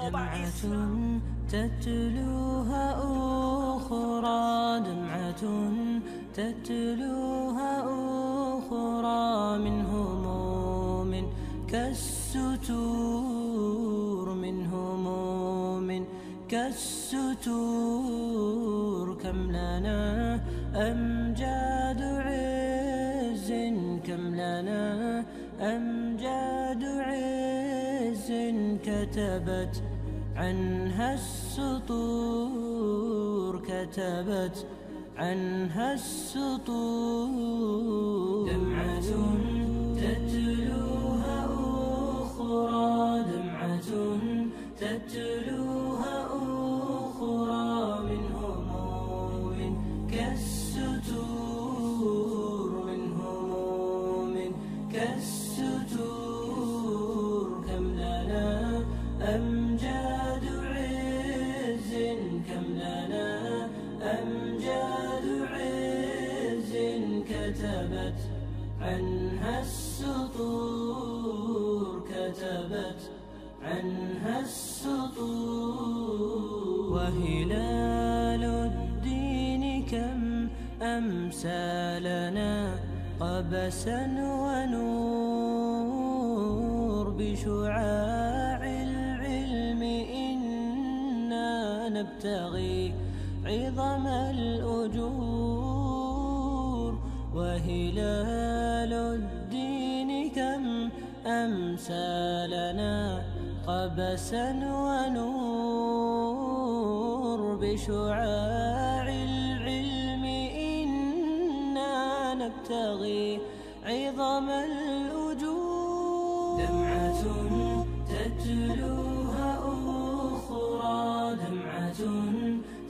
دمعة تتلوها أخرى، دمعة تتلوها أخرى، من هموم كالستور، من هموم كالستور. كم لنا أمجاد عز، كم لنا أمجاد عز، كتبت عنها السطور، كتبت عنها السطور. دمعة تتلوها أخرى، دمعة تتلوها أخرى، من هموم كالستور، من هموم كالستور. كم لنا أمجاد عز، كم لنا أمجاد عز، كتبت عنها السطور، كتبت عنها السطور. وهلال الدين كم أمسى لنا قبسا ونور، بشعاع العلم إنا نبتغي عظم الأجور. وهلال الدين كم أمسى لنا قبسا ونور، بشعاع العلم إنا نبتغي عظم الأجور. دمعة تتلوها أخرى، دمعة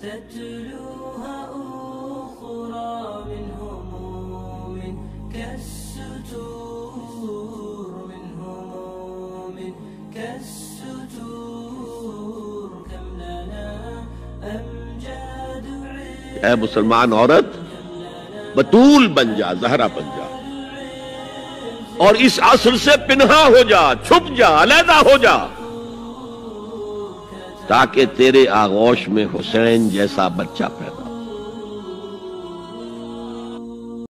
تتلوها أخرى، من هموم كالستور، من هموم كالستور. كم لنا أمجاد عز، اے مسلمان عورت बतूल बन जा, जहरा बन जा और इस असर से पिन्हा हो जा, छुप जा, अलहदा हो जा, ताकि तेरे आगोश में हुसैन जैसा बच्चा पैदा